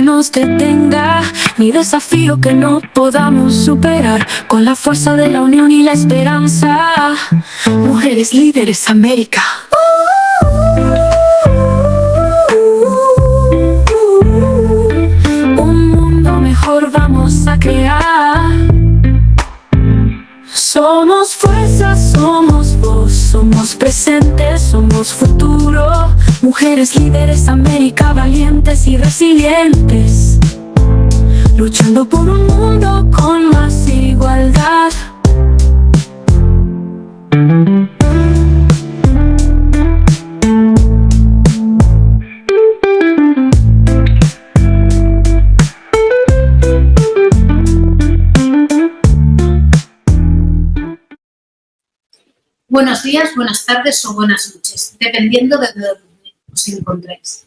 nos detenga, ni desafío que no podamos superar. Con la fuerza de la unión y la esperanza, Mujeres Líderes América. Un mundo mejor vamos a crear. Somos fuerza, somos voz, somos presente, somos futuro. Mujeres Líderes América, valientes y resilientes, luchando por un mundo con más igualdad. Buenos días, buenas tardes o buenas noches, dependiendo de donde os encontréis.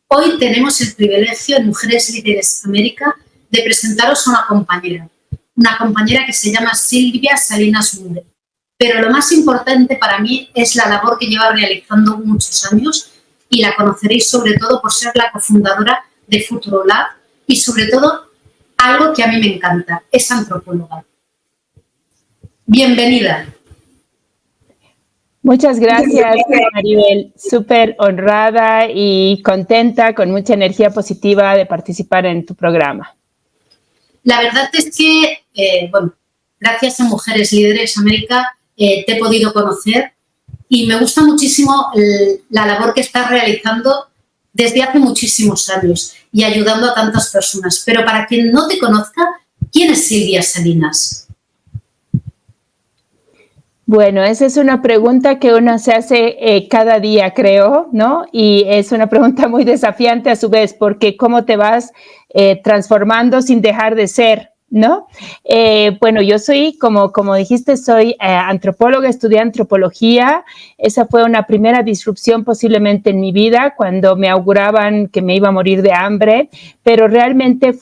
Hoy tenemos el privilegio en Mujeres Líderes América de presentaros a una compañera que se llama Silvia Salinas Mure. Pero lo más importante para mí es la labor que lleva realizando muchos años, y la conoceréis sobre todo por ser la cofundadora de Futuro Lab y sobre todo algo que a mí me encanta, es antropóloga. Bienvenida. Muchas gracias, Maribel. Súper honrada y contenta, con mucha energía positiva de participar en tu programa. La verdad es que, gracias a Mujeres Líderes América te he podido conocer y me gusta muchísimo la labor que estás realizando desde hace muchísimos años y ayudando a tantas personas. Pero para quien no te conozca, ¿quién es Silvia Salinas? Bueno, esa es una pregunta que uno se hace cada día, creo, ¿no? Y es una pregunta muy desafiante a su vez, porque ¿cómo te vas transformando sin dejar de ser, ¿no? Bueno, yo soy, como dijiste, soy antropóloga, estudié antropología. Esa fue una primera disrupción posiblemente en mi vida, cuando me auguraban que me iba a morir de hambre, pero realmente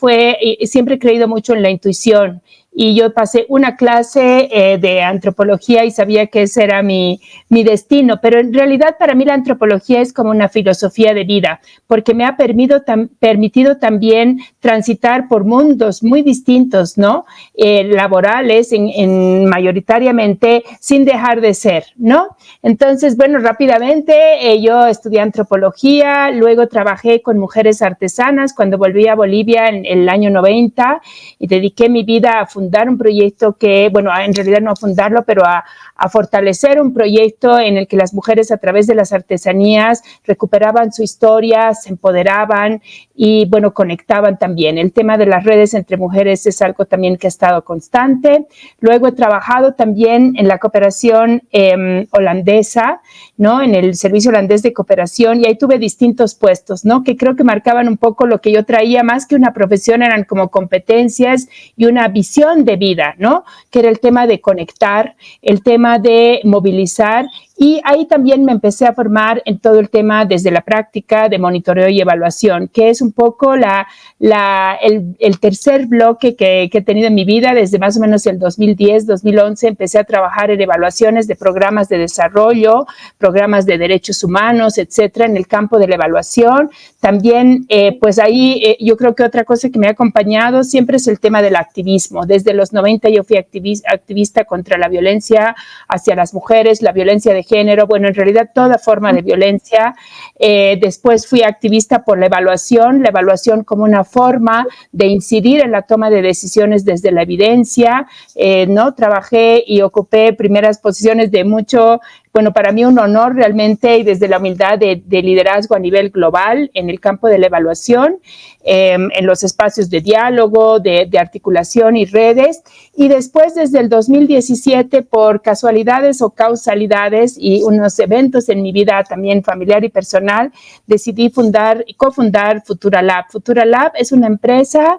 siempre he creído mucho en la intuición. Y yo pasé una clase de antropología y sabía que ese era mi destino, pero en realidad para mí la antropología es como una filosofía de vida, porque me ha permitido también transitar por mundos muy distintos, ¿no? Laborales, mayoritariamente, sin dejar de ser, ¿no? Entonces, bueno, rápidamente yo estudié antropología, luego trabajé con mujeres artesanas cuando volví a Bolivia en el año 90 y dediqué mi vida a fundar un proyecto que, bueno, en realidad no a fundarlo, pero a fortalecer un proyecto en el que las mujeres, a través de las artesanías, recuperaban su historia, se empoderaban y, bueno, conectaban también. El tema de las redes entre mujeres es algo también que ha estado constante. Luego he trabajado también en la cooperación holandesa, ¿no? En el Servicio Holandés de Cooperación, y ahí tuve distintos puestos, ¿no? Que creo que marcaban un poco lo que yo traía, más que una profesión, eran como competencias y una visión de vida, ¿no? Que era el tema de conectar, el tema de movilizar, y ahí también me empecé a formar en todo el tema desde la práctica de monitoreo y evaluación, que es un poco el tercer bloque que he tenido en mi vida. Desde más o menos el 2010, 2011 empecé a trabajar en evaluaciones de programas de desarrollo, programas de derechos humanos, etcétera, en el campo de la evaluación. También, pues ahí yo creo que otra cosa que me ha acompañado siempre es el tema del activismo. Desde los 90 yo fui activista contra la violencia hacia las mujeres, la violencia de género, bueno, en realidad toda forma de violencia. Después fui activista por la evaluación como una forma de incidir en la toma de decisiones desde la evidencia, ¿no? Trabajé y ocupé primeras posiciones de mucho, bueno, para mí un honor realmente, y desde la humildad de liderazgo a nivel global en el campo de la evaluación, en los espacios de diálogo, de articulación y redes. Y después, desde el 2017, por casualidades o causalidades y unos eventos en mi vida también familiar y personal, decidí cofundar Futura Lab. Futura Lab es una empresa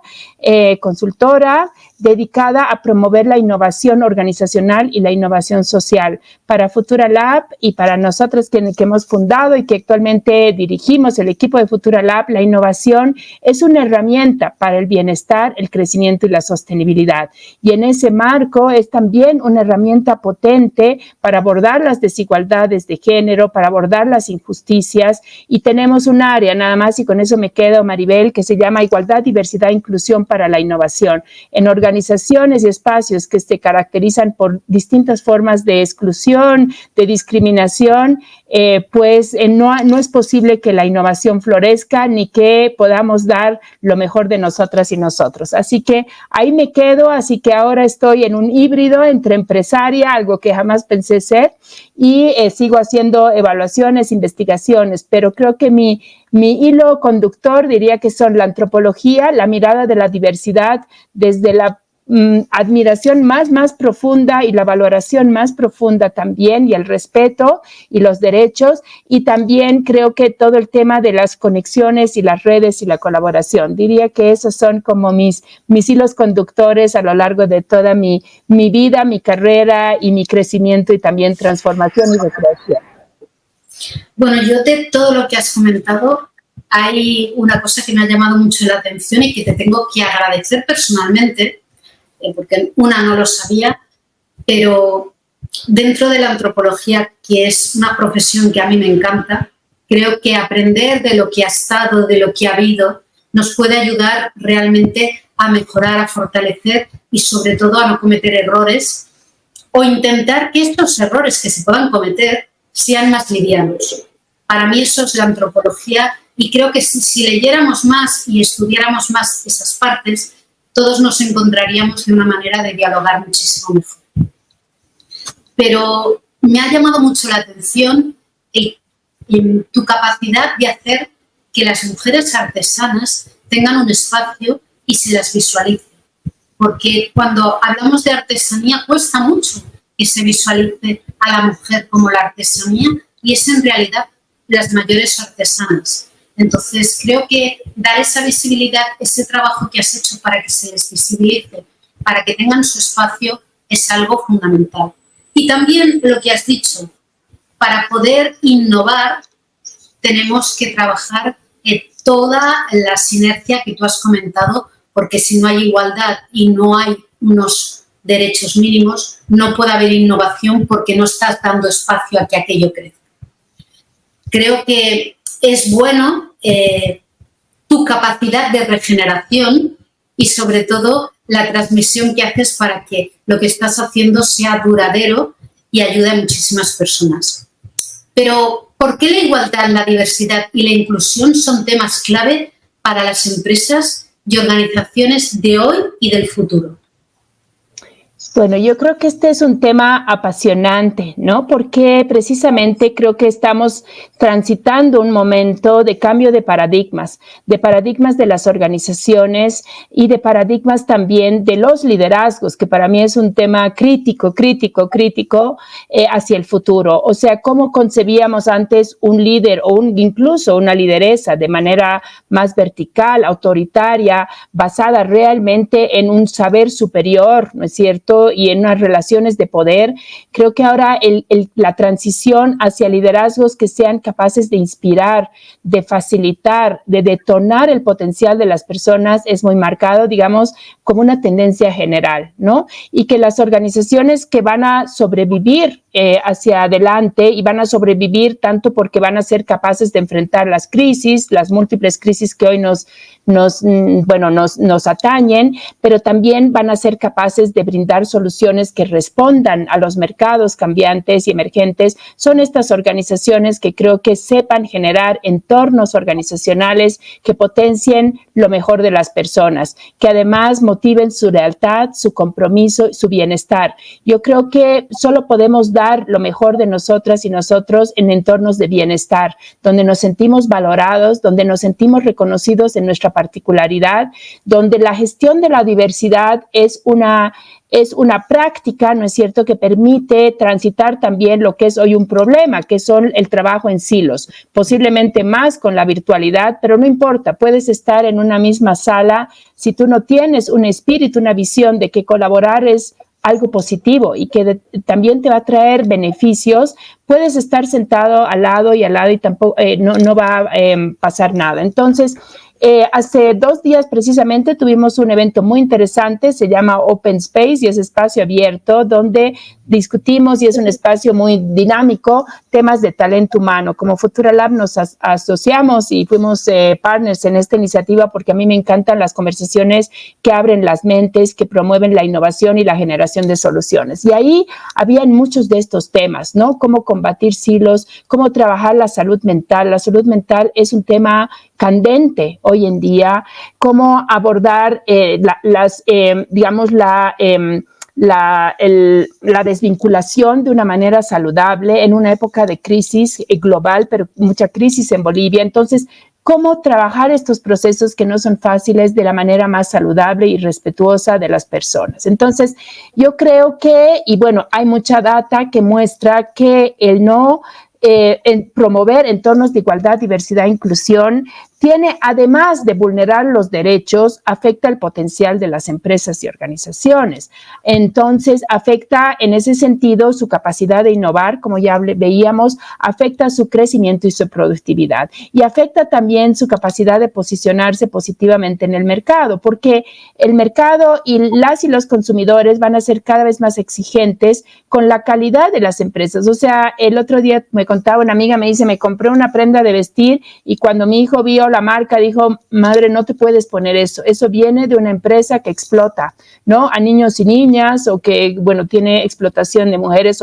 consultora dedicada a promover la innovación organizacional y la innovación social. Para Futura Lab y para nosotros que hemos fundado y que actualmente dirigimos el equipo de Futura Lab, la innovación es una herramienta para el bienestar, el crecimiento y la sostenibilidad. Y en ese marco es también una herramienta potente para abordar las desigualdades de género, para abordar las injusticias. Y tenemos un área, nada más, y con eso me quedo, Maribel, que se llama Igualdad, Diversidad e Inclusión para la Innovación. En organizaciones y espacios que se caracterizan por distintas formas de exclusión, de discriminación, no es posible que la innovación florezca ni que podamos dar lo mejor de nosotras y nosotros. Así que ahí me quedo, así que ahora estoy en un híbrido entre empresaria, algo que jamás pensé ser, y sigo haciendo evaluaciones, investigaciones, pero creo que mi hilo conductor diría que son la antropología, la mirada de la diversidad desde la admiración más profunda y la valoración más profunda también, y el respeto y los derechos, y también creo que todo el tema de las conexiones y las redes y la colaboración. Diría que esos son como mis hilos conductores a lo largo de toda mi vida, mi carrera y mi crecimiento y también transformación y recreación. Bueno, yo de todo lo que has comentado, hay una cosa que me ha llamado mucho la atención y que te tengo que agradecer personalmente, porque una no lo sabía, pero dentro de la antropología, que es una profesión que a mí me encanta, creo que aprender de lo que ha estado, de lo que ha habido, nos puede ayudar realmente a mejorar, a fortalecer y sobre todo a no cometer errores o intentar que estos errores que se puedan cometer sean más livianos. Para mí eso es la antropología y creo que si leyéramos más y estudiáramos más esas partes, todos nos encontraríamos de una manera de dialogar muchísimo mejor. Pero me ha llamado mucho la atención tu capacidad de hacer que las mujeres artesanas tengan un espacio y se las visualice. Porque cuando hablamos de artesanía cuesta mucho que se visualice a la mujer como la artesanía y es en realidad las mayores artesanas. Entonces, creo que dar esa visibilidad, ese trabajo que has hecho para que se les visibilice, para que tengan su espacio, es algo fundamental. Y también lo que has dicho, para poder innovar tenemos que trabajar en toda la sinergia que tú has comentado, porque si no hay igualdad y no hay unos derechos mínimos, no puede haber innovación porque no estás dando espacio a que aquello crezca. Creo que es bueno tu capacidad de regeneración y sobre todo la transmisión que haces para que lo que estás haciendo sea duradero y ayude a muchísimas personas. Pero, ¿por qué la igualdad, la diversidad y la inclusión son temas clave para las empresas y organizaciones de hoy y del futuro? Bueno, yo creo que este es un tema apasionante, ¿no? Porque precisamente creo que estamos transitando un momento de cambio de paradigmas de las organizaciones y de paradigmas también de los liderazgos, que para mí es un tema crítico hacia el futuro. O sea, cómo concebíamos antes un líder o incluso una lideresa de manera más vertical, autoritaria, basada realmente en un saber superior, ¿no es cierto?, y en unas relaciones de poder. Creo que ahora la transición hacia liderazgos que sean capaces de inspirar, de facilitar, de detonar el potencial de las personas es muy marcado, digamos, como una tendencia general, ¿no? Y que las organizaciones que van a sobrevivir hacia adelante y van a sobrevivir tanto porque van a ser capaces de enfrentar las crisis, las múltiples crisis que hoy nos atañen, pero también van a ser capaces de brindar soluciones que respondan a los mercados cambiantes y emergentes. Son estas organizaciones que creo que sepan generar entornos organizacionales que potencien lo mejor de las personas, que además motiven su lealtad, su compromiso, su bienestar. Yo creo que solo podemos dar dar lo mejor de nosotras y nosotros en entornos de bienestar, donde nos sentimos valorados, donde nos sentimos reconocidos en nuestra particularidad, donde la gestión de la diversidad es una práctica, ¿no es cierto?, que permite transitar también lo que es hoy un problema, que son el trabajo en silos, posiblemente más con la virtualidad, pero no importa, puedes estar en una misma sala. Si tú no tienes un espíritu, una visión de que colaborar es algo positivo y que también te va a traer beneficios, puedes estar sentado al lado y tampoco no va a pasar nada. Entonces, hace 2 días precisamente tuvimos un evento muy interesante, se llama Open Space y es espacio abierto donde discutimos, y es un espacio muy dinámico, temas de talento humano. Como Futura Lab nos asociamos y fuimos partners en esta iniciativa porque a mí me encantan las conversaciones que abren las mentes, que promueven la innovación y la generación de soluciones. Y ahí habían muchos de estos temas, ¿no? Cómo combatir silos, cómo trabajar la salud mental. La salud mental es un tema candente hoy en día, cómo abordar la desvinculación de una manera saludable en una época de crisis global, pero mucha crisis en Bolivia. Entonces, cómo trabajar estos procesos que no son fáciles de la manera más saludable y respetuosa de las personas. Entonces, yo creo que, y bueno, hay mucha data que muestra que el no promover entornos de igualdad, diversidad e inclusión tiene, además de vulnerar los derechos, afecta el potencial de las empresas y organizaciones. Entonces, afecta en ese sentido su capacidad de innovar, como ya veíamos, afecta su crecimiento y su productividad. Y afecta también su capacidad de posicionarse positivamente en el mercado, porque el mercado y los consumidores van a ser cada vez más exigentes con la calidad de las empresas. O sea, el otro día me contaba una amiga, me dice, me compré una prenda de vestir y cuando mi hijo vio la marca dijo, madre, no te puedes poner eso. Eso viene de una empresa que explota, ¿no? A niños y niñas o que, bueno, tiene explotación de mujeres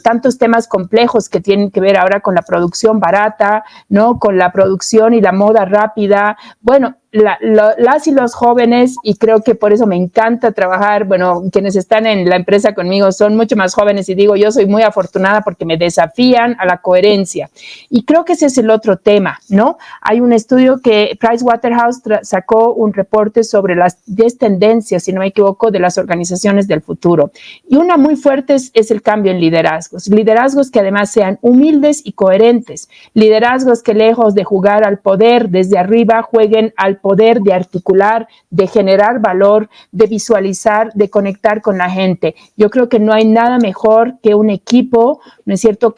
tantos temas complejos que tienen que ver ahora con la producción barata, ¿no? Con la producción y la moda rápida. Bueno, las y los jóvenes, y creo que por eso me encanta trabajar, bueno, quienes están en la empresa conmigo son mucho más jóvenes y digo, yo soy muy afortunada porque me desafían a la coherencia. Y creo que ese es el otro tema, ¿no? Hay un estudio que Pricewaterhouse sacó un reporte sobre las 10 tendencias, si no me equivoco, de las organizaciones del futuro. Y una muy fuerte es el cambio en liderazgos que además sean humildes y coherentes, liderazgos que lejos de jugar al poder desde arriba, jueguen al poder de articular, de generar valor, de visualizar, de conectar con la gente. Yo creo que no hay nada mejor que un equipo, ¿no es cierto?,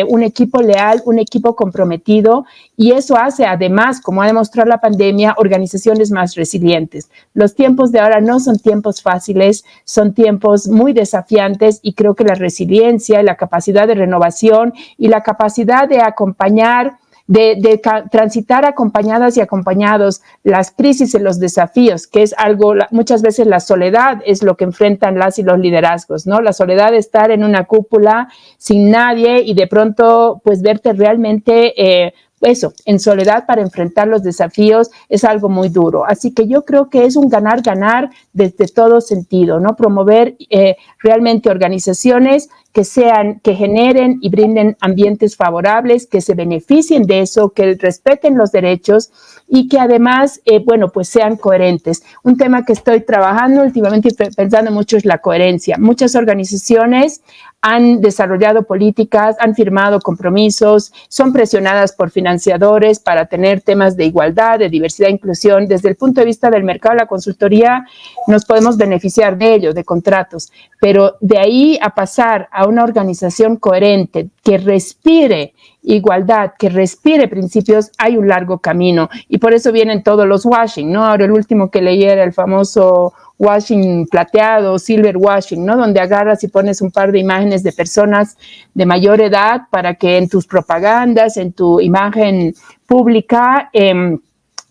un equipo leal, un equipo comprometido, y eso hace además, como ha demostrado la pandemia, organizaciones más resilientes. Los tiempos de ahora no son tiempos fáciles, son tiempos muy desafiantes, y creo que la resiliencia, la capacidad de renovación y la capacidad de acompañar, de transitar acompañadas y acompañados las crisis y los desafíos, que es algo, muchas veces la soledad es lo que enfrentan las y los liderazgos, ¿no? La soledad de estar en una cúpula sin nadie y de pronto pues verte realmente en soledad para enfrentar los desafíos es algo muy duro. Así que yo creo que es un ganar-ganar desde todo sentido, ¿no? Promover realmente organizaciones que generen y brinden ambientes favorables, que se beneficien de eso, que respeten los derechos y que además, pues sean coherentes. Un tema que estoy trabajando últimamente y pensando mucho es la coherencia. Muchas organizaciones han desarrollado políticas, han firmado compromisos, son presionadas por financiadores para tener temas de igualdad, de diversidad e inclusión. Desde el punto de vista del mercado de la consultoría, nos podemos beneficiar de ello, de contratos, pero de ahí a pasar a una organización coherente que respire igualdad, que respire principios, hay un largo camino, y por eso vienen todos los washing, ¿no? Ahora el último que leí era el famoso washing plateado, silver washing, ¿no? Donde agarras y pones un par de imágenes de personas de mayor edad para que en tus propagandas, en tu imagen pública,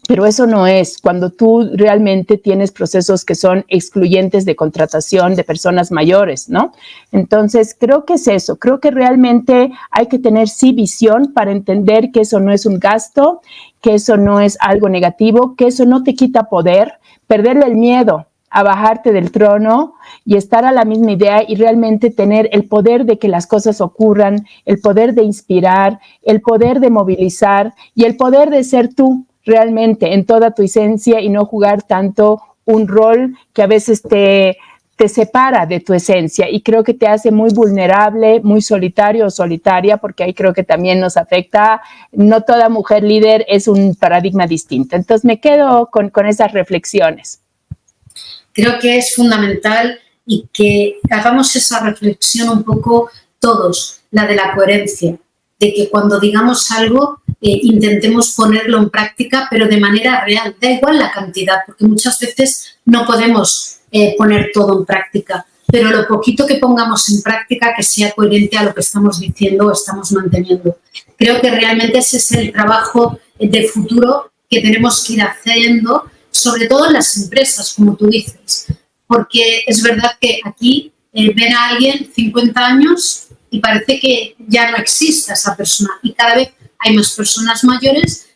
pero eso no es cuando tú realmente tienes procesos que son excluyentes de contratación de personas mayores, ¿no? Entonces, creo que es eso. Creo que realmente hay que tener sí visión para entender que eso no es un gasto, que eso no es algo negativo, que eso no te quita poder, perderle el miedo a bajarte del trono y estar a la misma idea y realmente tener el poder de que las cosas ocurran, el poder de inspirar, el poder de movilizar y el poder de ser tú realmente en toda tu esencia y no jugar tanto un rol que a veces te separa de tu esencia y creo que te hace muy vulnerable, muy solitario o solitaria, porque ahí creo que también nos afecta. No toda mujer líder es un paradigma distinto. Entonces me quedo con esas reflexiones. Creo que es fundamental y que hagamos esa reflexión un poco todos, la de la coherencia, de que cuando digamos algo intentemos ponerlo en práctica, pero de manera real. Da igual la cantidad, porque muchas veces no podemos poner todo en práctica, pero lo poquito que pongamos en práctica que sea coherente a lo que estamos diciendo o estamos manteniendo. Creo que realmente ese es el trabajo de futuro que tenemos que ir haciendo, sobre todo en las empresas, como tú dices, porque es verdad que aquí ven a alguien 50 años y parece que ya no existe esa persona y cada vez hay más personas mayores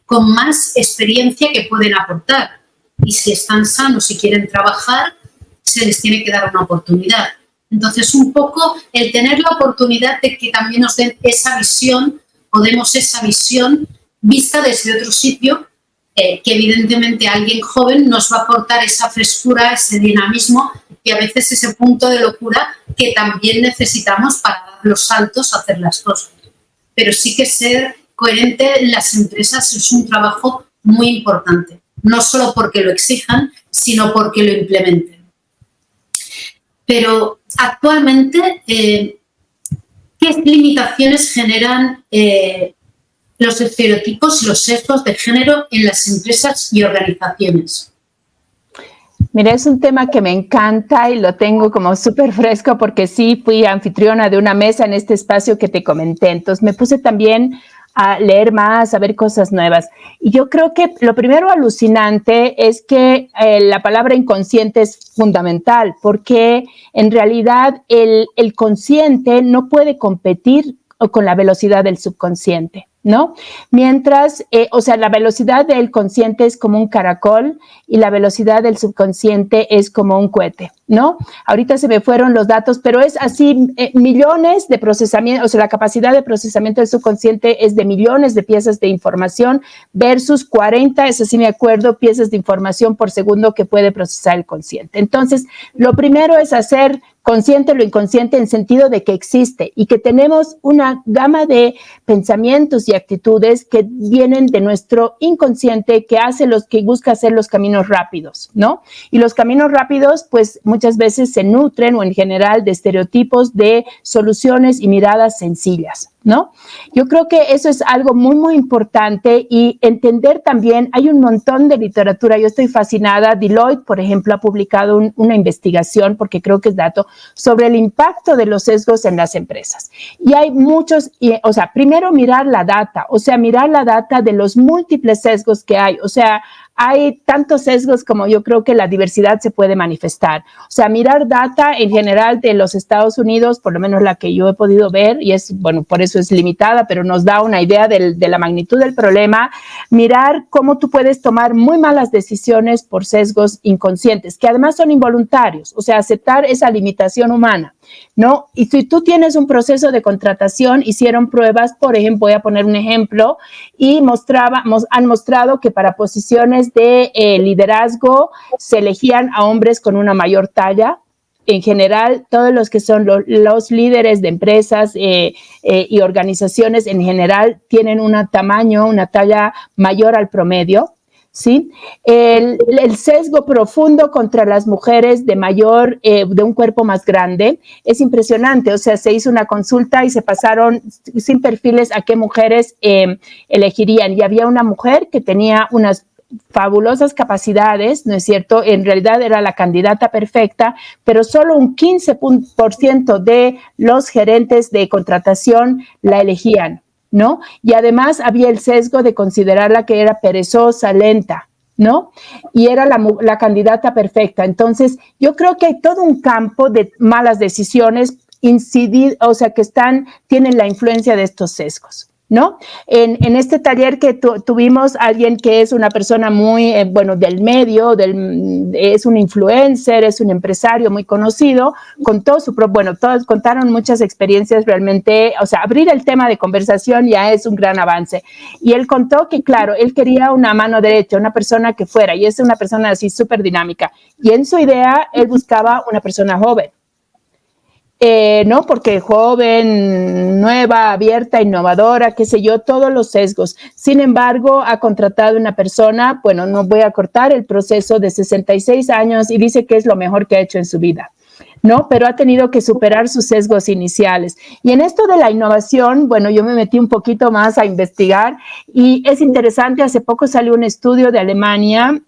con más experiencia que pueden aportar. Y si están sanos y quieren trabajar, se les tiene que dar una oportunidad. Entonces, un poco el tener la oportunidad de que también nos den esa visión, o demos esa visión vista desde otro sitio, que evidentemente alguien joven nos va a aportar esa frescura, ese dinamismo y a veces ese punto de locura que también necesitamos para dar los saltos a hacer las cosas. Pero sí que ser coherente en las empresas es un trabajo muy importante. No solo porque lo exijan, sino porque lo implementen. Pero actualmente, ¿qué limitaciones generan los estereotipos y los sesgos de género en las empresas y organizaciones? Mira, es un tema que me encanta y lo tengo como súper fresco porque sí fui anfitriona de una mesa en este espacio que te comenté. Entonces me puse también a leer más, a ver cosas nuevas. Y yo creo que lo primero alucinante es que la palabra inconsciente es fundamental porque en realidad el consciente no puede competir con la velocidad del subconsciente, ¿no? Mientras, o sea, la velocidad del consciente es como un caracol y la velocidad del subconsciente es como un cohete, ¿no? Ahorita se me fueron los datos, pero es así, millones de procesamiento, o sea, la capacidad de procesamiento del subconsciente es de millones de piezas de información versus 40, eso sí me acuerdo, piezas de información por segundo que puede procesar el consciente. Entonces, lo primero es hacer consciente lo inconsciente en sentido de que existe y que tenemos una gama de pensamientos y actitudes que vienen de nuestro inconsciente que busca hacer los caminos rápidos, ¿no? Y los caminos rápidos, pues muchas veces se nutren o en general de estereotipos de soluciones y miradas sencillas, ¿no? Yo creo que eso es algo muy, muy importante y entender también, hay un montón de literatura, yo estoy fascinada, Deloitte, por ejemplo, ha publicado una investigación, porque creo que es dato, sobre el impacto de los sesgos en las empresas. Y hay muchos, o sea, primero mirar la data de los múltiples sesgos que hay, o sea, hay tantos sesgos como yo creo que la diversidad se puede manifestar. O sea, mirar data en general de los Estados Unidos, por lo menos la que yo he podido ver, y es, bueno, por eso es limitada, pero nos da una idea de la magnitud del problema. Mirar cómo tú puedes tomar muy malas decisiones por sesgos inconscientes, que además son involuntarios. O sea, aceptar esa limitación humana, ¿no? Y si tú tienes un proceso de contratación, hicieron pruebas, por ejemplo, voy a poner un ejemplo, y han mostrado que para posiciones de liderazgo se elegían a hombres con una mayor talla. En general, todos los que son los líderes de empresas y organizaciones en general tienen una talla mayor al promedio. ¿Sí? El sesgo profundo contra las mujeres de un cuerpo más grande es impresionante. O sea, se hizo una consulta y se pasaron sin perfiles a qué mujeres elegirían. Y había una mujer que tenía unas fabulosas capacidades, ¿no es cierto? En realidad era la candidata perfecta, pero solo un 15% de los gerentes de contratación la elegían, ¿no? Y además había el sesgo de considerarla que era perezosa, lenta, ¿no? Y era la candidata perfecta. Entonces, yo creo que hay todo un campo de malas decisiones, o sea, que tienen la influencia de estos sesgos. ¿no? En este taller que tuvimos alguien que es una persona muy, del medio, es un influencer, es un empresario muy conocido, contó todos contaron muchas experiencias realmente, o sea, abrir el tema de conversación ya es un gran avance. Y él contó que, claro, él quería una mano derecha, una persona que fuera, y es una persona así súper dinámica. Y en su idea, él buscaba una persona joven. ¿No? Porque joven, nueva, abierta, innovadora, qué sé yo, todos los sesgos. Sin embargo, ha contratado una persona, no voy a cortar el proceso, de 66 años y dice que es lo mejor que ha hecho en su vida, ¿no? Pero ha tenido que superar sus sesgos iniciales. Y en esto de la innovación, yo me metí un poquito más a investigar y es interesante, hace poco salió un estudio de Alemania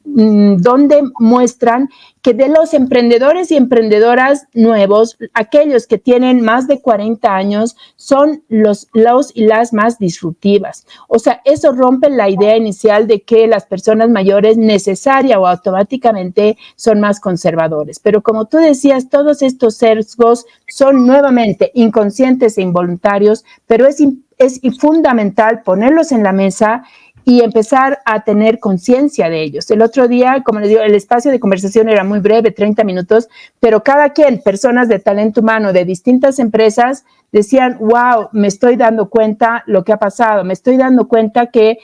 donde muestran que de los emprendedores y emprendedoras nuevos, aquellos que tienen más de 40 años son los y las más disruptivas. O sea, eso rompe la idea inicial de que las personas mayores necesaria o automáticamente son más conservadores. Pero como tú decías, todos estos sesgos son nuevamente inconscientes e involuntarios, pero es fundamental ponerlos en la mesa y empezar a tener conciencia de ellos. El otro día, como les digo, el espacio de conversación era muy breve, 30 minutos, pero cada quien, personas de talento humano de distintas empresas, decían, wow, me estoy dando cuenta lo que ha pasado, me estoy dando cuenta que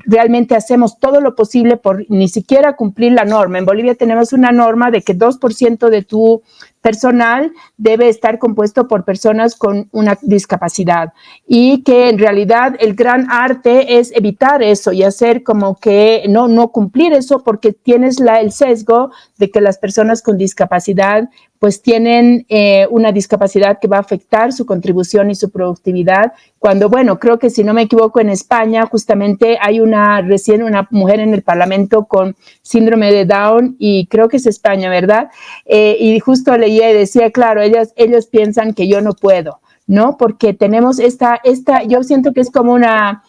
realmente hacemos todo lo posible por ni siquiera cumplir la norma. En Bolivia tenemos una norma de que 2% de tu personal debe estar compuesto por personas con una discapacidad y que en realidad el gran arte es evitar eso y hacer como que no cumplir eso porque tienes el sesgo de que las personas con discapacidad pues tienen una discapacidad que va a afectar su contribución y su productividad, cuando creo que si no me equivoco en España justamente hay recién una mujer en el Parlamento con síndrome de Down y creo que es España, ¿verdad? Y justo leía y decía, claro, ellos piensan que yo no puedo, ¿no? Porque tenemos yo siento que es como la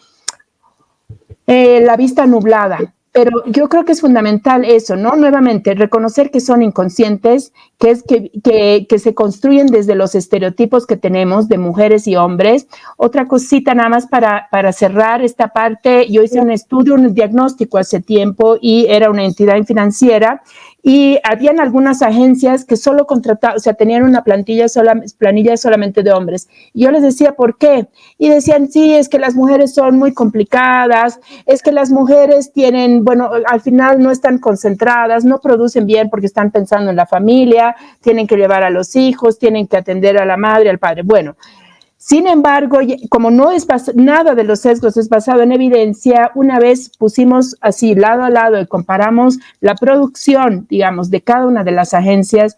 vista nublada. Pero yo creo que es fundamental eso, ¿no? Nuevamente, reconocer que son inconscientes, que se construyen desde los estereotipos que tenemos de mujeres y hombres. Otra cosita nada más para cerrar esta parte. Yo hice un estudio, un diagnóstico hace tiempo y era una entidad financiera y habían algunas agencias que solo contrataban, o sea, tenían una planilla solamente de hombres. Y yo les decía, ¿por qué? Y decían, sí, es que las mujeres son muy complicadas, es que las mujeres tienen, al final no están concentradas, no producen bien porque están pensando en la familia, tienen que llevar a los hijos, tienen que atender a la madre, al padre. Sin embargo, como nada de los sesgos es basado en evidencia, una vez pusimos así lado a lado y comparamos la producción, digamos, de cada una de las agencias,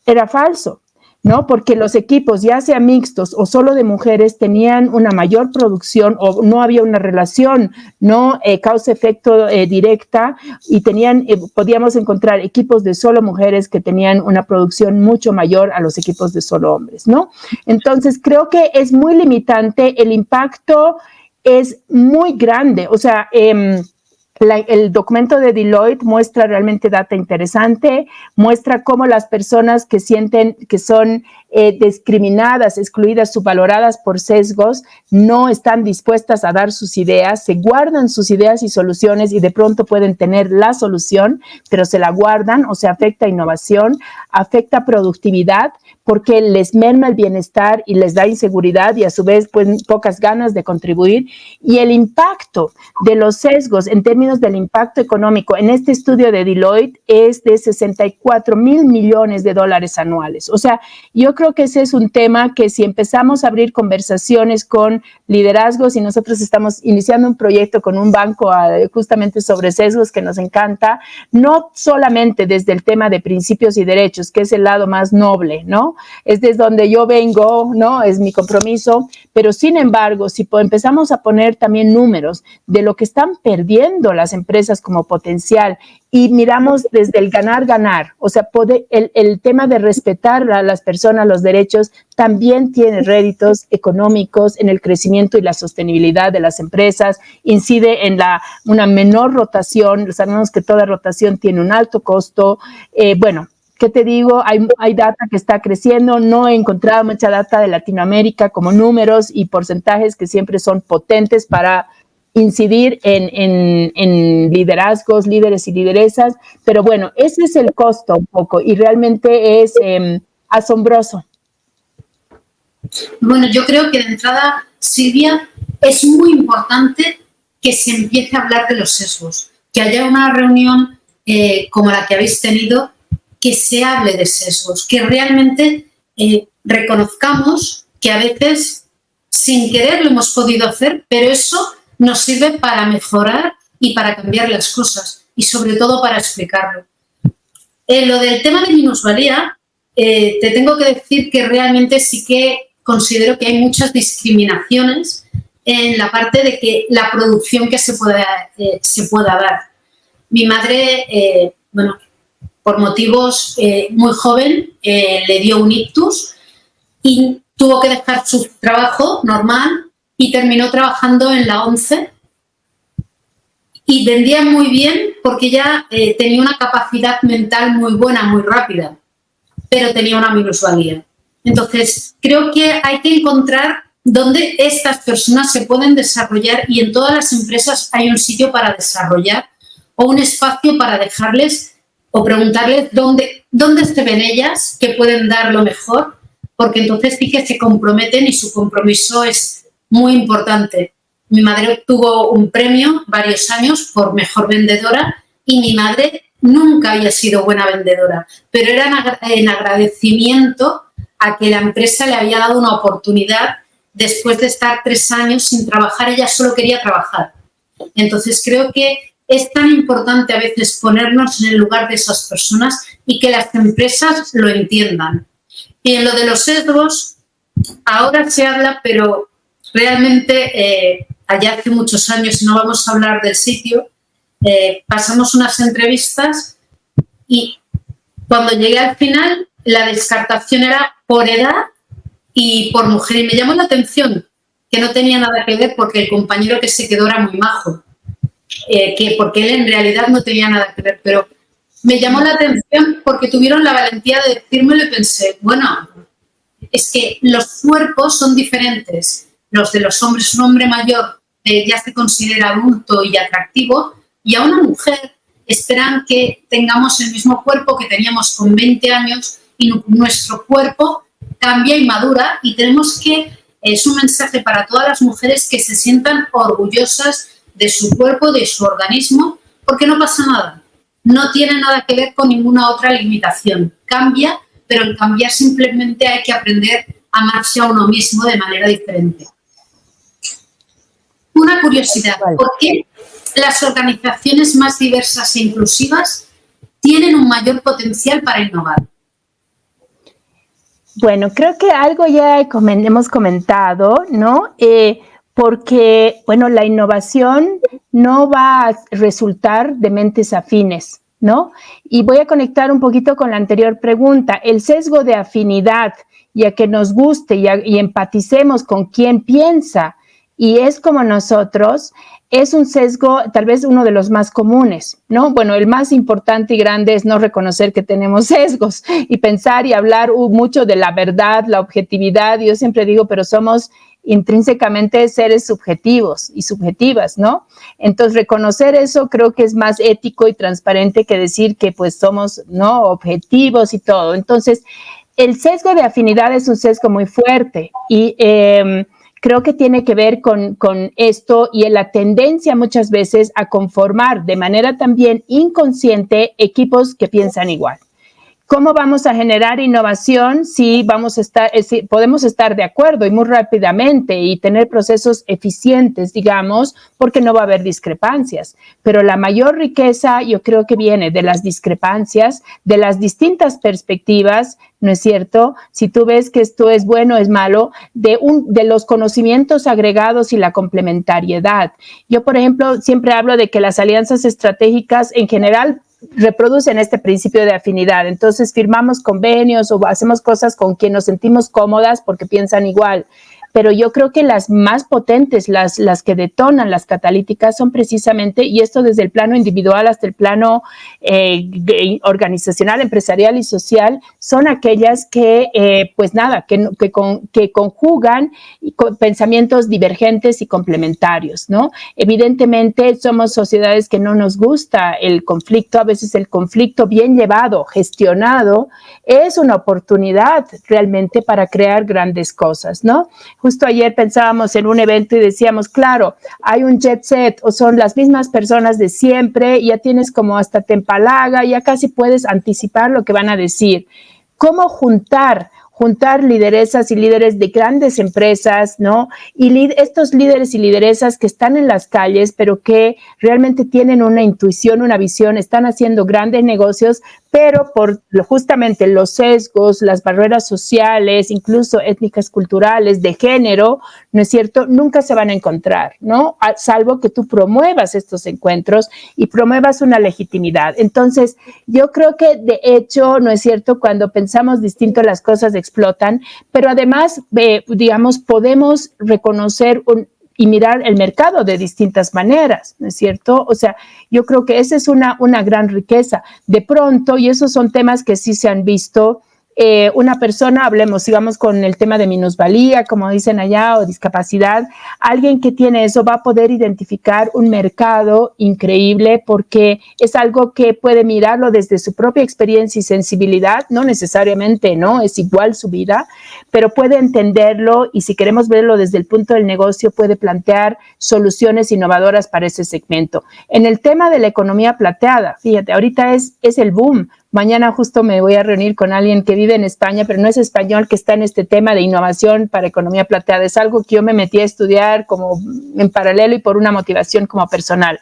era falso, ¿no? Porque los equipos, ya sea mixtos o solo de mujeres, tenían una mayor producción o no había una relación, no causa-efecto directa y podíamos encontrar equipos de solo mujeres que tenían una producción mucho mayor a los equipos de solo hombres, ¿no? Entonces, creo que es muy limitante, el impacto es muy grande, o sea, el documento de Deloitte muestra realmente data interesante, muestra cómo las personas que sienten que son discriminadas, excluidas, subvaloradas por sesgos, no están dispuestas a dar sus ideas, se guardan sus ideas y soluciones y de pronto pueden tener la solución, pero se la guardan, o sea, afecta innovación, afecta productividad, porque les merma el bienestar y les da inseguridad y a su vez pues pocas ganas de contribuir. Y el impacto de los sesgos en términos del impacto económico en este estudio de Deloitte es de $64 mil millones anuales. O sea, yo creo que ese es un tema que si empezamos a abrir conversaciones con liderazgos y nosotros estamos iniciando un proyecto con un banco justamente sobre sesgos que nos encanta, no solamente desde el tema de principios y derechos, que es el lado más noble, ¿no? Es desde donde yo vengo, ¿no? Es mi compromiso, pero sin embargo, si empezamos a poner también números de lo que están perdiendo las empresas como potencial y miramos desde el ganar, o sea, el tema de respetar a las personas, los derechos, también tiene réditos económicos en el crecimiento y la sostenibilidad de las empresas, incide en una menor rotación, sabemos que toda rotación tiene un alto costo, ¿qué te digo? Hay data que está creciendo, no he encontrado mucha data de Latinoamérica como números y porcentajes que siempre son potentes para incidir en liderazgos, líderes y lideresas, pero bueno, ese es el costo un poco y realmente es asombroso. Bueno, yo creo que de entrada, Silvia, es muy importante que se empiece a hablar de los sesgos, que haya una reunión como la que habéis tenido, que se hable de sesgos, que realmente reconozcamos que a veces sin querer lo hemos podido hacer, pero eso nos sirve para mejorar y para cambiar las cosas y sobre todo para explicarlo. Lo del tema de minusvalía, te tengo que decir que realmente sí que considero que hay muchas discriminaciones en la parte de que la producción que se pueda dar. Mi madre, bueno, por motivos muy joven, le dio un ictus y tuvo que dejar su trabajo normal y terminó trabajando en la ONCE y vendía muy bien porque ya tenía una capacidad mental muy buena, muy rápida, pero tenía una minusvalía. Entonces, creo que hay que encontrar dónde estas personas se pueden desarrollar y en todas las empresas hay un sitio para desarrollar o un espacio para dejarles o preguntarles dónde se ven ellas, que pueden dar lo mejor, porque entonces sí que se comprometen y su compromiso es muy importante. Mi madre obtuvo un premio varios años por mejor vendedora y mi madre nunca había sido buena vendedora, pero era en agradecimiento a que la empresa le había dado una oportunidad después de estar 3 años sin trabajar. Ella solo quería trabajar. Entonces creo que es tan importante a veces ponernos en el lugar de esas personas y que las empresas lo entiendan. Y en lo de los sesgos, ahora se habla, pero realmente allá hace muchos años, y no vamos a hablar del sitio, pasamos unas entrevistas y cuando llegué al final la descartación era por edad y por mujer. Y me llamó la atención que no tenía nada que ver porque el compañero que se quedó era muy majo, porque él en realidad no tenía nada que ver, pero me llamó la atención porque tuvieron la valentía de decírmelo y pensé, bueno, es que los cuerpos son diferentes. Los de los hombres, un hombre mayor ya se considera adulto y atractivo, y a una mujer esperan que tengamos el mismo cuerpo que teníamos con 20 años y nuestro cuerpo cambia y madura y tenemos que, es un mensaje para todas las mujeres que se sientan orgullosas de su cuerpo, de su organismo, porque no pasa nada. No tiene nada que ver con ninguna otra limitación. Cambia, pero en cambiar simplemente hay que aprender a amarse a uno mismo de manera diferente. Una curiosidad, ¿por qué las organizaciones más diversas e inclusivas tienen un mayor potencial para innovar? Bueno, creo que algo ya hemos comentado, ¿no? Porque, bueno, la innovación no va a resultar de mentes afines, ¿no? Y voy a conectar un poquito con la anterior pregunta. El sesgo de afinidad y a que nos guste y empaticemos con quien piensa y es como nosotros, es un sesgo tal vez uno de los más comunes, ¿no? Bueno, el más importante y grande es no reconocer que tenemos sesgos y pensar y hablar mucho de la verdad, la objetividad. Yo siempre digo, pero somos intrínsecamente seres subjetivos y subjetivas, ¿no? Entonces, reconocer eso creo que es más ético y transparente que decir que pues somos, ¿no?, objetivos y todo. Entonces, el sesgo de afinidad es un sesgo muy fuerte y creo que tiene que ver con esto y en la tendencia muchas veces a conformar de manera también inconsciente equipos que piensan igual. ¿Cómo vamos a generar innovación si podemos estar de acuerdo y muy rápidamente y tener procesos eficientes, digamos, porque no va a haber discrepancias? Pero la mayor riqueza yo creo que viene de las discrepancias, de las distintas perspectivas, ¿no es cierto? Si tú ves que esto es bueno, es malo, de los conocimientos agregados y la complementariedad. Yo, por ejemplo, siempre hablo de que las alianzas estratégicas en general reproducen este principio de afinidad. Entonces firmamos convenios o hacemos cosas con quien nos sentimos cómodas porque piensan igual. pero yo creo que las más potentes, las que detonan, las catalíticas, son precisamente, y esto desde el plano individual hasta el plano organizacional, empresarial y social, son aquellas que, que conjugan pensamientos divergentes y complementarios, ¿no? Evidentemente somos sociedades que no nos gusta el conflicto, a veces el conflicto bien llevado, gestionado, es una oportunidad realmente para crear grandes cosas, ¿no? Justo ayer pensábamos en un evento y decíamos, claro, hay un jet set o son las mismas personas de siempre, ya tienes como hasta te empalaga, ya casi puedes anticipar lo que van a decir. ¿Cómo juntar lideresas y líderes de grandes empresas, ¿no? Y estos líderes y lideresas que están en las calles, pero que realmente tienen una intuición, una visión, están haciendo grandes negocios, pero por justamente los sesgos, las barreras sociales, incluso étnicas, culturales, de género, ¿no es cierto?, nunca se van a encontrar, ¿no? Salvo que tú promuevas estos encuentros y promuevas una legitimidad. Entonces, yo creo que de hecho, ¿no es cierto?, cuando pensamos distinto las cosas explotan, pero además, digamos, podemos reconocer y mirar el mercado de distintas maneras, ¿no es cierto? O sea, yo creo que esa es una gran riqueza. De pronto, y esos son temas que sí se han visto, una persona, hablemos, sigamos con el tema de minusvalía, como dicen allá, o discapacidad, alguien que tiene eso va a poder identificar un mercado increíble porque es algo que puede mirarlo desde su propia experiencia y sensibilidad, no necesariamente, ¿no? Es igual su vida, pero puede entenderlo y si queremos verlo desde el punto del negocio, puede plantear soluciones innovadoras para ese segmento. En el tema de la economía plateada, fíjate, ahorita es el boom. Mañana justo me voy a reunir con alguien que vive en España, pero no es español, que está en este tema de innovación para economía plateada. Es algo que yo me metí a estudiar como en paralelo y por una motivación como personal.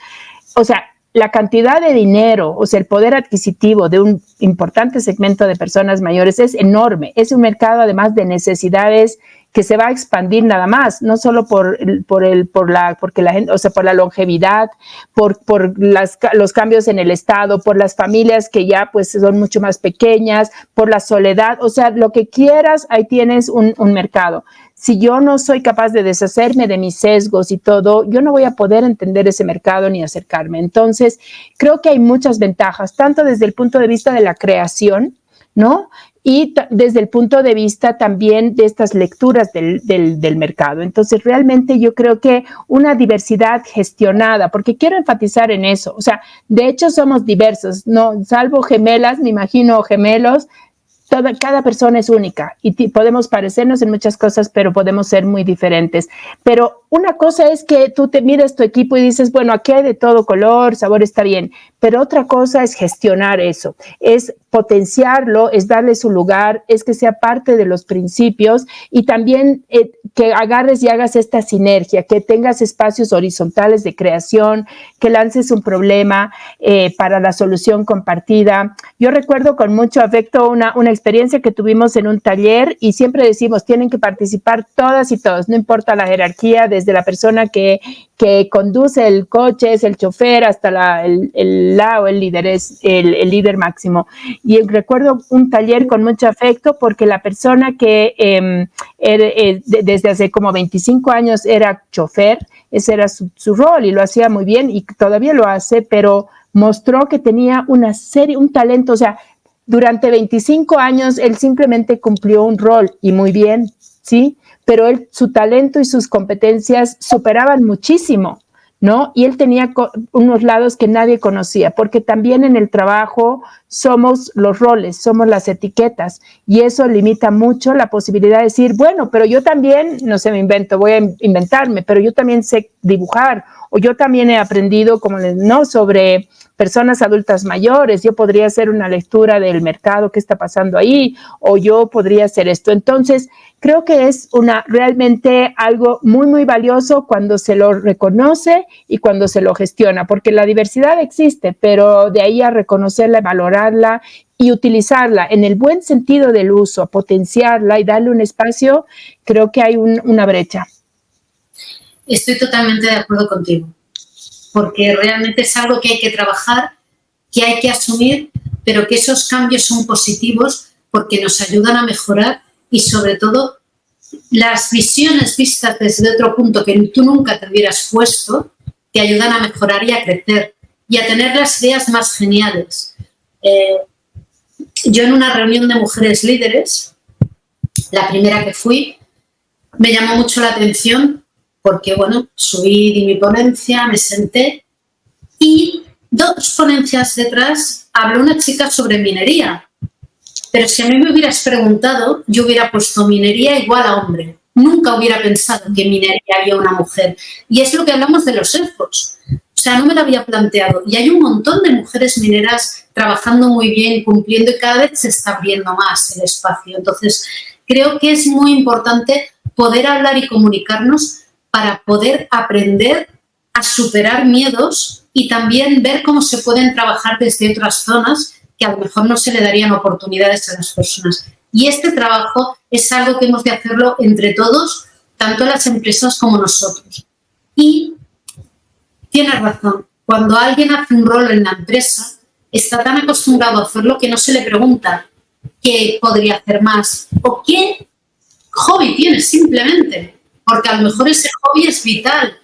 O sea, la cantidad de dinero, o sea, el poder adquisitivo de un importante segmento de personas mayores es enorme. Es un mercado además de necesidades que se va a expandir nada más, no solo porque la gente, o sea, por la longevidad, por los cambios en el estado, por las familias que ya pues son mucho más pequeñas, por la soledad, o sea, lo que quieras, ahí tienes un mercado. Si yo no soy capaz de deshacerme de mis sesgos y todo, yo no voy a poder entender ese mercado ni acercarme. Entonces, creo que hay muchas ventajas, tanto desde el punto de vista de la creación, ¿no? Y desde el punto de vista también de estas lecturas del mercado. Entonces, realmente yo creo que una diversidad gestionada, porque quiero enfatizar en eso, o sea, de hecho somos diversos, no, salvo gemelas, me imagino gemelos, cada persona es única y podemos parecernos en muchas cosas, pero podemos ser muy diferentes. Pero una cosa es que tú te miras tu equipo y dices, bueno, aquí hay de todo color, sabor, está bien. Pero otra cosa es gestionar eso, es potenciarlo, es darle su lugar, es que sea parte de los principios y también que agarres y hagas esta sinergia, que tengas espacios horizontales de creación, que lances un problema para la solución compartida. Yo recuerdo con mucho afecto una experiencia que tuvimos en un taller y siempre decimos, tienen que participar todas y todos, no importa la jerarquía, desde la persona que conduce el coche, es el chofer, hasta el líder, es el líder máximo. Y recuerdo un taller con mucho afecto porque la persona que desde hace como 25 años era chofer, ese era su rol y lo hacía muy bien y todavía lo hace, pero mostró que tenía un talento, o sea, durante 25 años él simplemente cumplió un rol y muy bien, ¿sí? Pero su talento y sus competencias superaban muchísimo, ¿no? Y él tenía unos lados que nadie conocía, porque también en el trabajo somos los roles, somos las etiquetas, y eso limita mucho la posibilidad de decir, bueno, pero yo también, no sé, voy a inventarme, pero yo también sé dibujar, o yo también he aprendido, sobre personas adultas mayores, yo podría hacer una lectura del mercado, qué está pasando ahí, o yo podría hacer esto. Entonces, creo que es realmente algo muy, muy valioso cuando se lo reconoce y cuando se lo gestiona, porque la diversidad existe, pero de ahí a reconocerla, valorarla y utilizarla en el buen sentido del uso, a potenciarla y darle un espacio, creo que hay una brecha. Estoy totalmente de acuerdo contigo, porque realmente es algo que hay que trabajar, que hay que asumir, pero que esos cambios son positivos porque nos ayudan a mejorar y sobre todo las visiones vistas desde otro punto que tú nunca te hubieras puesto te ayudan a mejorar y a crecer y a tener las ideas más geniales. Yo en una reunión de mujeres líderes, la primera que fui, me llamó mucho la atención porque, bueno, subí, di mi ponencia, me senté y 2 ponencias detrás habló una chica sobre minería. Pero si a mí me hubieras preguntado, yo hubiera puesto minería igual a hombre. Nunca hubiera pensado que en minería había una mujer. Y es lo que hablamos de los elfos. O sea, no me lo había planteado. Y hay un montón de mujeres mineras trabajando muy bien, cumpliendo, y cada vez se está abriendo más el espacio. Entonces, creo que es muy importante poder hablar y comunicarnos para poder aprender a superar miedos y también ver cómo se pueden trabajar desde otras zonas que a lo mejor no se le darían oportunidades a las personas. Y este trabajo es algo que hemos de hacerlo entre todos, tanto las empresas como nosotros. Y tienes razón, cuando alguien hace un rol en la empresa, está tan acostumbrado a hacerlo que no se le pregunta qué podría hacer más o qué hobby tienes simplemente, porque a lo mejor ese hobby es vital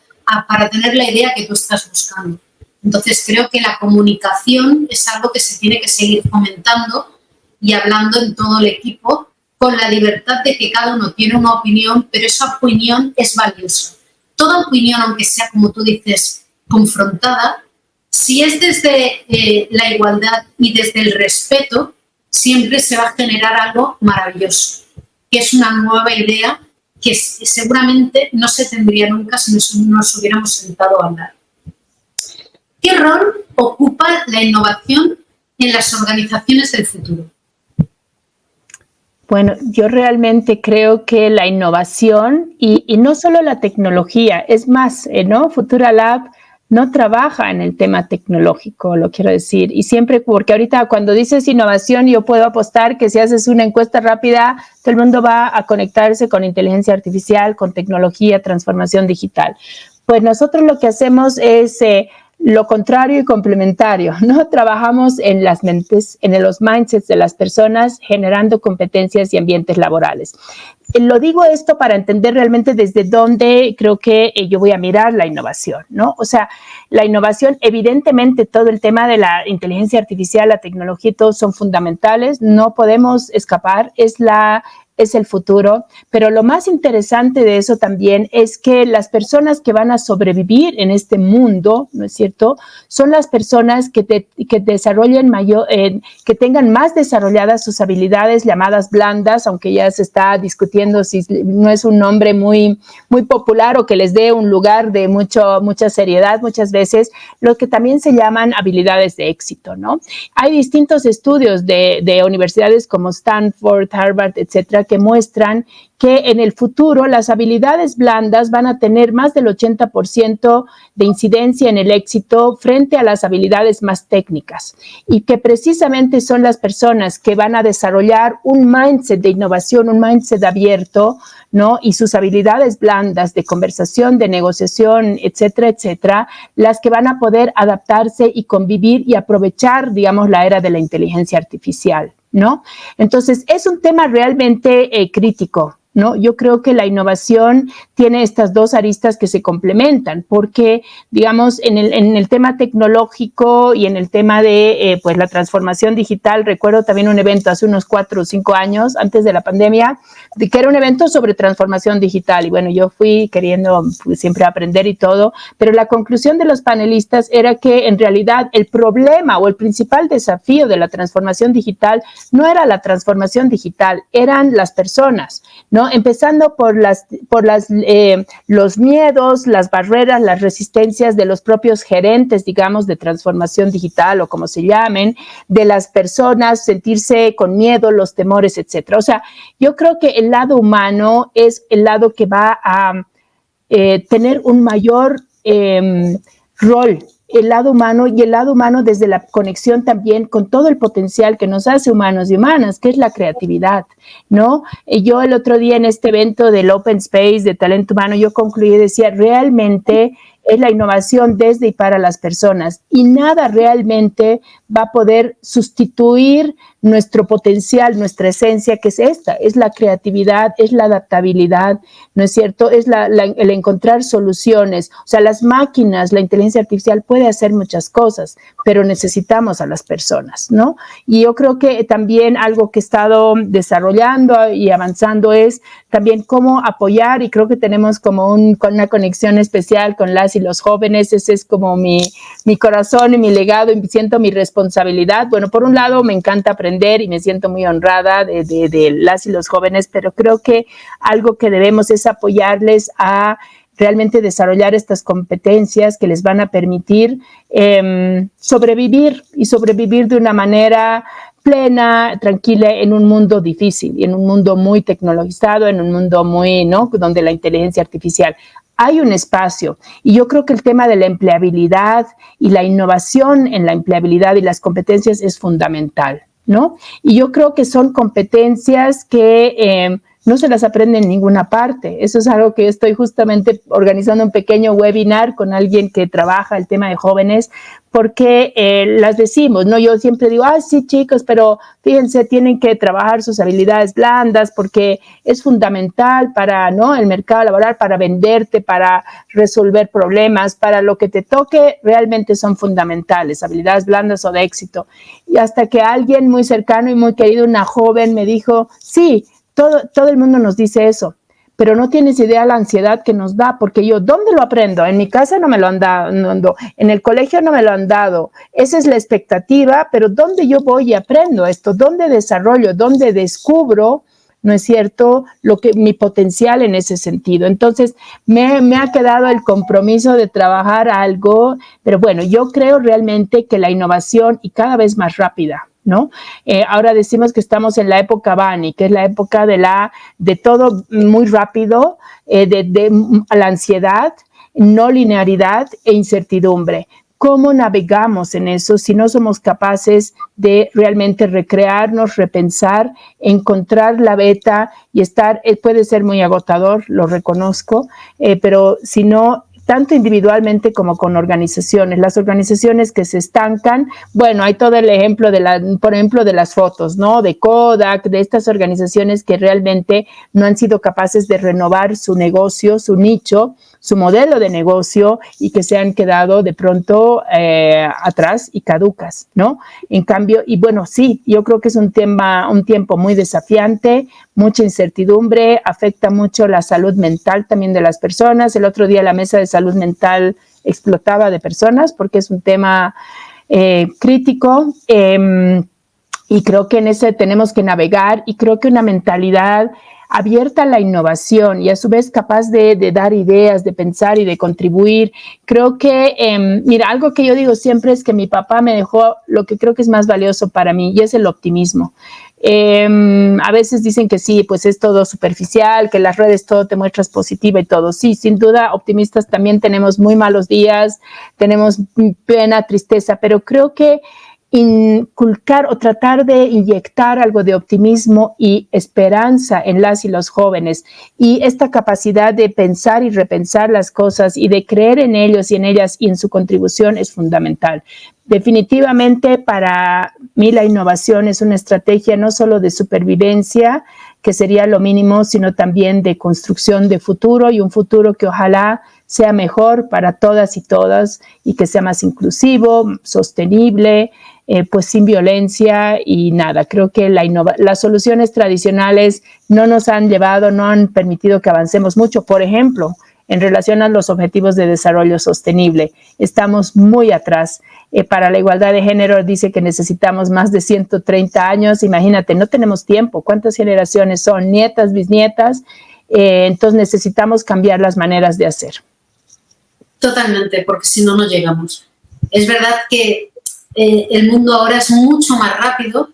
para tener la idea que tú estás buscando. Entonces creo que la comunicación es algo que se tiene que seguir fomentando y hablando en todo el equipo con la libertad de que cada uno tiene una opinión, pero esa opinión es valiosa. Toda opinión, aunque sea, como tú dices, confrontada, si es desde la igualdad y desde el respeto, siempre se va a generar algo maravilloso, que es una nueva idea que seguramente no se tendría nunca si nos hubiéramos sentado a hablar. ¿Qué rol ocupa la innovación en las organizaciones del futuro? Bueno, yo realmente creo que la innovación y no solo la tecnología, es más, ¿no? Futura Lab no trabaja en el tema tecnológico, lo quiero decir, y siempre, porque ahorita cuando dices innovación, yo puedo apostar que si haces una encuesta rápida, todo el mundo va a conectarse con inteligencia artificial, con tecnología, transformación digital. Pues nosotros lo que hacemos es lo contrario y complementario, ¿no? Trabajamos en las mentes, en los mindsets de las personas, generando competencias y ambientes laborales. Lo digo esto para entender realmente desde dónde creo que yo voy a mirar la innovación, ¿no? O sea, la innovación, evidentemente todo el tema de la inteligencia artificial, la tecnología, todos son fundamentales, no podemos escapar, es el futuro, pero lo más interesante de eso también es que las personas que van a sobrevivir en este mundo, ¿no es cierto?, son las personas que desarrollen que tengan más desarrolladas sus habilidades llamadas blandas, aunque ya se está discutiendo si no es un nombre muy, muy popular o que les dé un lugar de mucha seriedad muchas veces, lo que también se llaman habilidades de éxito, ¿no? Hay distintos estudios de universidades como Stanford, Harvard, etcétera, que muestran que en el futuro las habilidades blandas van a tener más del 80% de incidencia en el éxito frente a las habilidades más técnicas y que precisamente son las personas que van a desarrollar un mindset de innovación, un mindset abierto, ¿no? Y sus habilidades blandas de conversación, de negociación, etcétera, etcétera, las que van a poder adaptarse y convivir y aprovechar, digamos, la era de la inteligencia artificial, ¿no? Entonces, es un tema realmente crítico, ¿no? Yo creo que la innovación tiene estas dos aristas que se complementan, porque, digamos, en el tema tecnológico y en el tema de pues la transformación digital, recuerdo también un evento hace unos 4 o 5 años, antes de la pandemia, que era un evento sobre transformación digital, y bueno, yo fui queriendo pues, siempre aprender y todo, pero la conclusión de los panelistas era que en realidad el problema o el principal desafío de la transformación digital no era la transformación digital, eran las personas, ¿no? Empezando por los miedos, las barreras, las resistencias de los propios gerentes, digamos, de transformación digital o como se llamen, de las personas, sentirse con miedo, los temores, etcétera. O sea, yo creo que el lado humano es el lado que va a tener un mayor rol, el lado humano, y el lado humano desde la conexión también con todo el potencial que nos hace humanos y humanas, que es la creatividad, ¿no? Yo el otro día en este evento del Open Space de talento humano, yo concluí y decía, realmente es la innovación desde y para las personas y nada realmente va a poder sustituir, nuestro potencial, nuestra esencia, que es esta, es la creatividad, es la adaptabilidad, ¿no es cierto? Es el encontrar soluciones. O sea, las máquinas, la inteligencia artificial puede hacer muchas cosas, pero necesitamos a las personas, ¿no? Y yo creo que también algo que he estado desarrollando y avanzando es también cómo apoyar, y creo que tenemos como una conexión especial con las y los jóvenes. Ese es como mi corazón y mi legado, y siento mi responsabilidad. Bueno, por un lado me encanta aprender y me siento muy honrada de las y los jóvenes, pero creo que algo que debemos es apoyarles a realmente desarrollar estas competencias que les van a permitir sobrevivir, y sobrevivir de una manera plena, tranquila, en un mundo difícil y en un mundo muy tecnologizado, en un mundo muy, ¿no?, donde la inteligencia artificial. Hay un espacio, y yo creo que el tema de la empleabilidad y la innovación en la empleabilidad y las competencias es fundamental, ¿no? Y yo creo que son competencias que no se las aprende en ninguna parte. Eso es algo que yo estoy justamente organizando un pequeño webinar con alguien que trabaja el tema de jóvenes, porque las decimos, ¿no? Yo siempre digo, sí, chicos, pero fíjense, tienen que trabajar sus habilidades blandas porque es fundamental para, ¿no?, el mercado laboral, para venderte, para resolver problemas, para lo que te toque, realmente son fundamentales, habilidades blandas o de éxito. Y hasta que alguien muy cercano y muy querido, una joven, me dijo, sí, todo el mundo nos dice eso, pero no tienes idea la ansiedad que nos da, porque yo, ¿dónde lo aprendo? En mi casa no me lo han dado, en el colegio no me lo han dado. Esa es la expectativa, pero ¿dónde yo voy y aprendo esto? ¿Dónde desarrollo? ¿Dónde descubro, no es cierto, mi potencial en ese sentido? Entonces, me ha quedado el compromiso de trabajar algo, pero bueno, yo creo realmente que la innovación, y cada vez más rápida, ¿no? Ahora decimos que estamos en la época Bunny, que es la época de todo muy rápido, de la ansiedad, no linearidad e incertidumbre. ¿Cómo navegamos en eso si no somos capaces de realmente recrearnos, repensar, encontrar la beta y estar? Puede ser muy agotador, lo reconozco, pero si no, tanto individualmente como con organizaciones. Las organizaciones que se estancan, bueno, hay todo el ejemplo por ejemplo, de las fotos, ¿no?, de Kodak, de estas organizaciones que realmente no han sido capaces de renovar su negocio, su nicho, su modelo de negocio, y que se han quedado de pronto atrás y caducas, ¿no? En cambio, y bueno, sí, yo creo que es un tiempo muy desafiante, mucha incertidumbre, afecta mucho la salud mental también de las personas. El otro día la mesa de salud mental explotaba de personas porque es un tema crítico, y creo que en ese tenemos que navegar, y creo que una mentalidad abierta a la innovación y a su vez capaz de dar ideas, de pensar y de contribuir. Creo que, mira, algo que yo digo siempre es que mi papá me dejó lo que creo que es más valioso para mí, y es el optimismo. A veces dicen que sí, pues es todo superficial, que las redes todo te muestras positiva y todo. Sí, sin duda, optimistas también tenemos muy malos días, tenemos pena, tristeza, pero creo que inculcar o tratar de inyectar algo de optimismo y esperanza en las y los jóvenes, y esta capacidad de pensar y repensar las cosas y de creer en ellos y en ellas y en su contribución es fundamental. Definitivamente para mí la innovación es una estrategia no solo de supervivencia, que sería lo mínimo, sino también de construcción de futuro, y un futuro que ojalá sea mejor para todas y todas, y que sea más inclusivo, sostenible, pues sin violencia y nada. Creo que las soluciones tradicionales no nos han llevado, no han permitido que avancemos mucho. Por ejemplo, en relación a los objetivos de desarrollo sostenible, estamos muy atrás. Para la igualdad de género dice que necesitamos más de 130 años. Imagínate, no tenemos tiempo. ¿Cuántas generaciones son? Nietas, bisnietas. Entonces necesitamos cambiar las maneras de hacer. Totalmente, porque si no, no llegamos. Es verdad que el mundo ahora es mucho más rápido,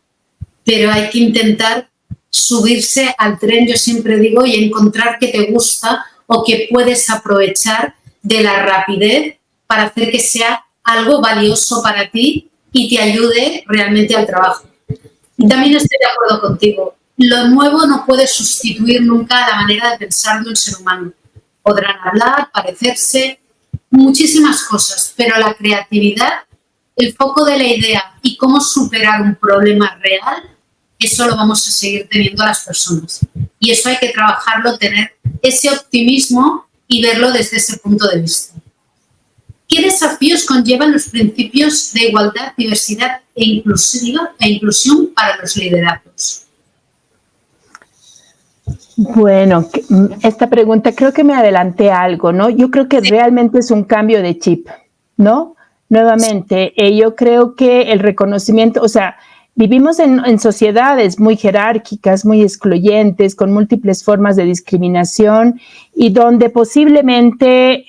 pero hay que intentar subirse al tren, yo siempre digo, y encontrar qué te gusta o que puedes aprovechar de la rapidez para hacer que sea algo valioso para ti y te ayude realmente al trabajo. Y también estoy de acuerdo contigo. Lo nuevo no puede sustituir nunca la manera de pensar de un ser humano. Podrán hablar, parecerse, muchísimas cosas, pero la creatividad, el foco de la idea y cómo superar un problema real, eso lo vamos a seguir teniendo las personas. Y eso hay que trabajarlo, tener ese optimismo y verlo desde ese punto de vista. ¿Qué desafíos conllevan los principios de igualdad, diversidad e inclusión para los liderazgos? Bueno, esta pregunta creo que me adelanté algo, ¿no? Yo creo que realmente es un cambio de chip, ¿no? Nuevamente, yo creo que el reconocimiento, o sea, vivimos en sociedades muy jerárquicas, muy excluyentes, con múltiples formas de discriminación y donde posiblemente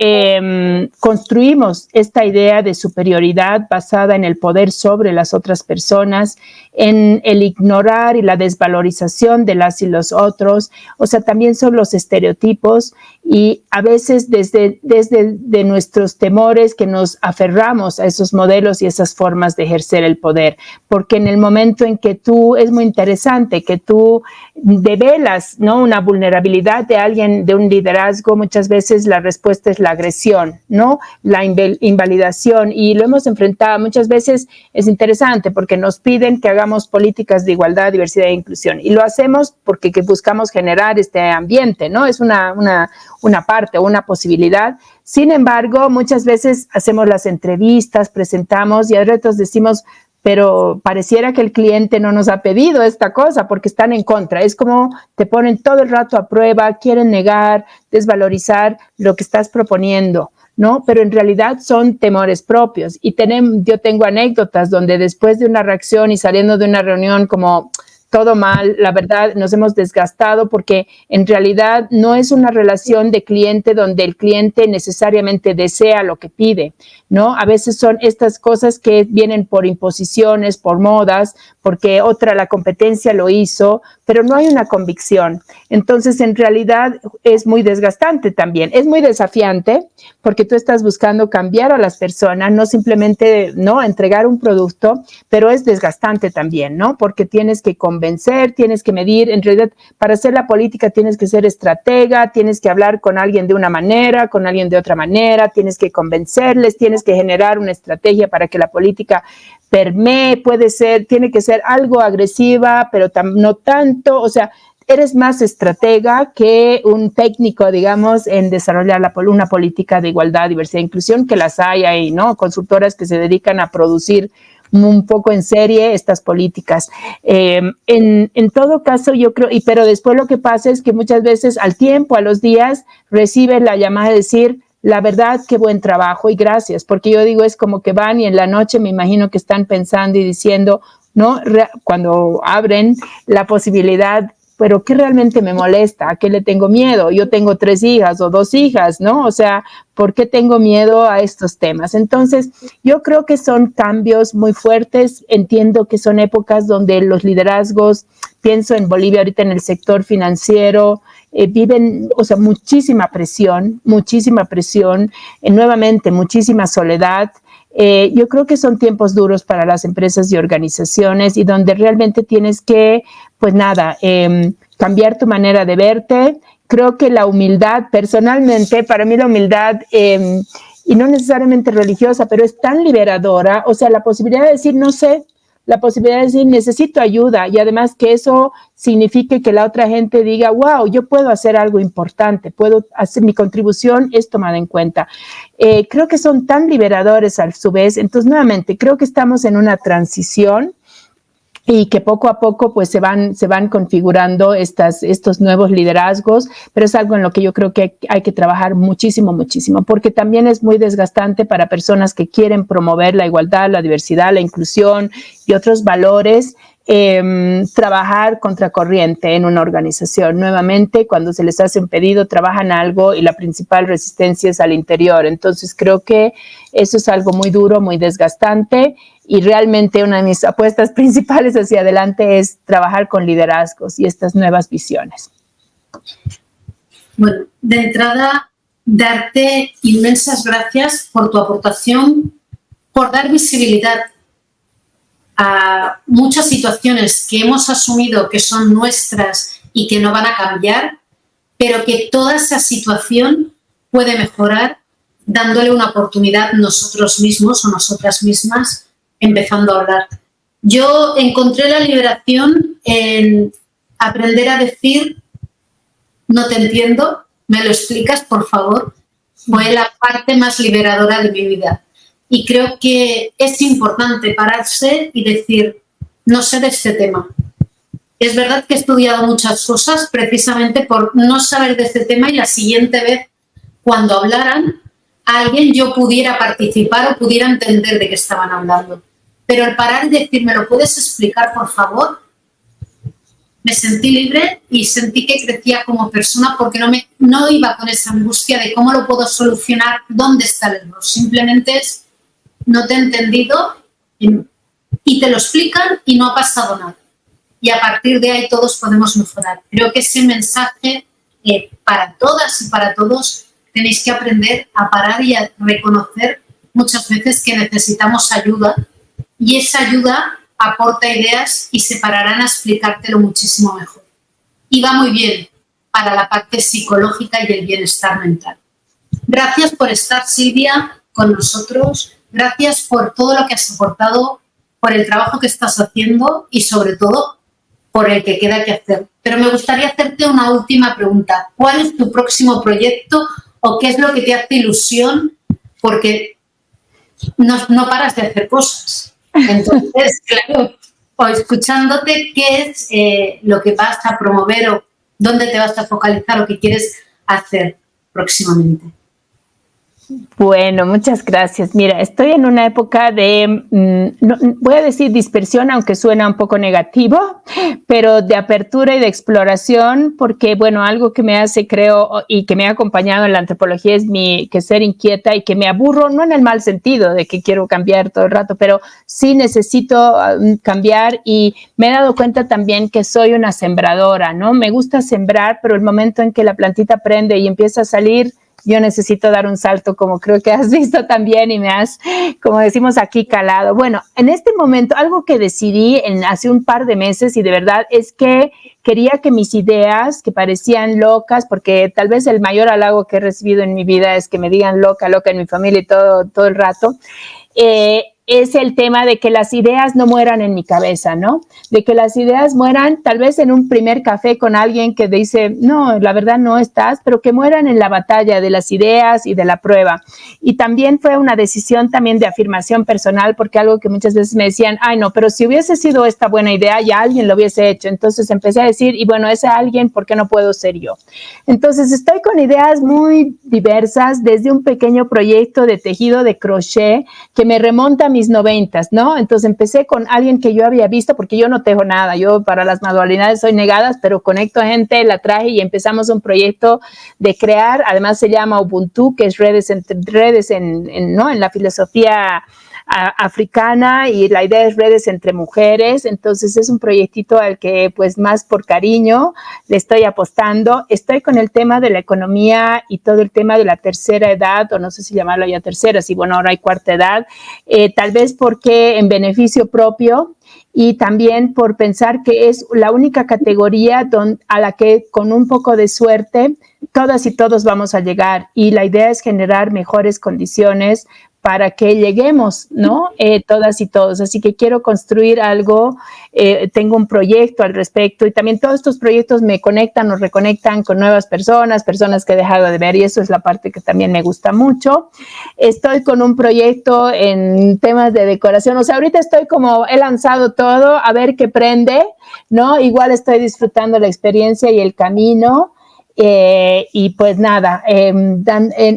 construimos esta idea de superioridad basada en el poder sobre las otras personas, en el ignorar y la desvalorización de las y los otros. O sea, también son los estereotipos y a veces desde de nuestros temores que nos aferramos a esos modelos y esas formas de ejercer el poder, porque en el momento en que tú, es muy interesante que tú develas, ¿no?, una vulnerabilidad de alguien, de un liderazgo, muchas veces la respuesta es la agresión, ¿no?, la invalidación, y lo hemos enfrentado muchas veces. Es interesante porque nos piden que hagamos políticas de igualdad, diversidad e inclusión, y lo hacemos porque buscamos generar este ambiente, ¿no? Es una parte o una posibilidad. Sin embargo, muchas veces hacemos las entrevistas, presentamos y a ratos decimos, pero pareciera que el cliente no nos ha pedido esta cosa porque están en contra. Es como te ponen todo el rato a prueba, quieren negar, desvalorizar lo que estás proponiendo, ¿no? Pero en realidad son temores propios. Y yo tengo anécdotas donde después de una reacción y saliendo de una reunión como todo mal, la verdad nos hemos desgastado porque en realidad no es una relación de cliente donde el cliente necesariamente desea lo que pide, ¿no? A veces son estas cosas que vienen por imposiciones, por modas, porque la competencia lo hizo, pero no hay una convicción. Entonces, en realidad es muy desgastante también. Es muy desafiante porque tú estás buscando cambiar a las personas, no simplemente, ¿no?, entregar un producto, pero es desgastante también, ¿no? Porque tienes que convencer, tienes que medir. En realidad, para hacer la política tienes que ser estratega, tienes que hablar con alguien de una manera, con alguien de otra manera, tienes que convencerles, tienes que generar una estrategia para que la política permee, tiene que ser algo agresiva, pero no tanto. O sea, eres más estratega que un técnico, digamos, en desarrollar una política de igualdad, diversidad e inclusión, que las hay ahí, ¿no? Consultoras que se dedican a producir un poco en serie estas políticas. En todo caso, yo creo, pero después lo que pasa es que muchas veces al tiempo, a los días, recibes la llamada de decir, la verdad, qué buen trabajo y gracias, porque yo digo, es como que van y en la noche me imagino que están pensando y diciendo, ¿no?, cuando abren la posibilidad, pero ¿qué realmente me molesta? ¿A qué le tengo miedo? Yo tengo 3 hijas o 2 hijas, ¿no? O sea, ¿por qué tengo miedo a estos temas? Entonces, yo creo que son cambios muy fuertes. Entiendo que son épocas donde los liderazgos, pienso en Bolivia ahorita en el sector financiero, viven, o sea, muchísima presión, nuevamente muchísima soledad. Yo creo que son tiempos duros para las empresas y organizaciones y donde realmente tienes que, pues nada, cambiar tu manera de verte. Creo que la humildad, personalmente, para mí la humildad, y no necesariamente religiosa, pero es tan liberadora, o sea, la posibilidad de decir, no sé, la posibilidad de decir, necesito ayuda, y además que eso signifique que la otra gente diga, wow, yo puedo hacer algo importante, mi contribución es tomada en cuenta. Creo que son tan liberadores a su vez. Entonces, nuevamente, creo que estamos en una transición y que poco a poco pues se van configurando estos nuevos liderazgos, pero es algo en lo que yo creo que hay que trabajar muchísimo, porque también es muy desgastante para personas que quieren promover la igualdad, la diversidad, la inclusión y otros valores, trabajar contracorriente en una organización. Nuevamente, cuando se les hace un pedido, trabajan algo y la principal resistencia es al interior. Entonces, creo que eso es algo muy duro, muy desgastante, y realmente una de mis apuestas principales hacia adelante es trabajar con liderazgos y estas nuevas visiones. Bueno, de entrada, darte inmensas gracias por tu aportación, por dar visibilidad a muchas situaciones que hemos asumido que son nuestras y que no van a cambiar, pero que toda esa situación puede mejorar dándole una oportunidad nosotros mismos o nosotras mismas, empezando a hablar. Yo encontré la liberación en aprender a decir no te entiendo, me lo explicas, por favor. Fue la parte más liberadora de mi vida. Y creo que es importante pararse y decir, no sé de este tema. Es verdad que he estudiado muchas cosas precisamente por no saber de este tema y la siguiente vez, cuando hablaran, alguien yo pudiera participar o pudiera entender de qué estaban hablando. Pero el parar y decir, ¿me lo puedes explicar, por favor? Me sentí libre y sentí que crecía como persona porque no iba con esa angustia de cómo lo puedo solucionar, dónde está el error. Simplemente es, no te he entendido y te lo explican y no ha pasado nada. Y a partir de ahí todos podemos mejorar. Creo que ese mensaje para todas y para todos tenéis que aprender a parar y a reconocer muchas veces que necesitamos ayuda y esa ayuda aporta ideas y se pararán a explicártelo muchísimo mejor. Y va muy bien para la parte psicológica y el bienestar mental. Gracias por estar, Silvia, con nosotros. Gracias por todo lo que has aportado, por el trabajo que estás haciendo y sobre todo por el que queda que hacer. Pero me gustaría hacerte una última pregunta. ¿Cuál es tu próximo proyecto o qué es lo que te hace ilusión? Porque no paras de hacer cosas. Entonces, claro, o escuchándote, ¿qué es lo que vas a promover o dónde te vas a focalizar o qué quieres hacer próximamente? Bueno, muchas gracias. Mira, estoy en una época de, no, voy a decir dispersión, aunque suena un poco negativo, pero de apertura y de exploración, porque, bueno, algo que me hace, creo, y que me ha acompañado en la antropología es que ser inquieta y que me aburro, no en el mal sentido de que quiero cambiar todo el rato, pero sí necesito cambiar y me he dado cuenta también que soy una sembradora, ¿no? Me gusta sembrar, pero el momento en que la plantita prende y empieza a salir, yo necesito dar un salto, como creo que has visto también y me has, como decimos aquí, calado. Bueno, en este momento, algo que decidí hace un par de meses y de verdad es que quería que mis ideas, que parecían locas, porque tal vez el mayor halago que he recibido en mi vida es que me digan loca en mi familia y todo el rato, es el tema de que las ideas no mueran en mi cabeza, ¿no? De que las ideas mueran tal vez en un primer café con alguien que dice, no, la verdad no estás, pero que mueran en la batalla de las ideas y de la prueba. Y también fue una decisión también de afirmación personal, porque algo que muchas veces me decían, ay no, pero si hubiese sido esta buena idea, ya alguien lo hubiese hecho. Entonces empecé a decir, y bueno, ese alguien, ¿por qué no puedo ser yo? Entonces estoy con ideas muy diversas, desde un pequeño proyecto de tejido de crochet que me remonta a mis 90s, ¿no? Entonces empecé con alguien que yo había visto, porque yo no tejo nada, yo para las manualidades soy negadas, pero conecto a gente, la traje y empezamos un proyecto de crear, además se llama Ubuntu, que es redes ¿no? En la filosofía africana, y la idea es redes entre mujeres. Entonces es un proyectito al que pues más por cariño le estoy apostando. Estoy con el tema de la economía y todo el tema de la tercera edad, o no sé si llamarlo ya tercera, si bueno, ahora hay cuarta edad, tal vez porque en beneficio propio y también por pensar que es la única categoría a la que con un poco de suerte todas y todos vamos a llegar, y la idea es generar mejores condiciones para que lleguemos, ¿no? Todas y todos. Así que quiero construir algo, tengo un proyecto al respecto, y también todos estos proyectos me conectan o reconectan con nuevas personas que he dejado de ver, y eso es la parte que también me gusta mucho. Estoy con un proyecto en temas de decoración, o sea, ahorita estoy como, he lanzado todo, a ver qué prende, ¿no? Igual estoy disfrutando la experiencia y el camino. Y pues nada, en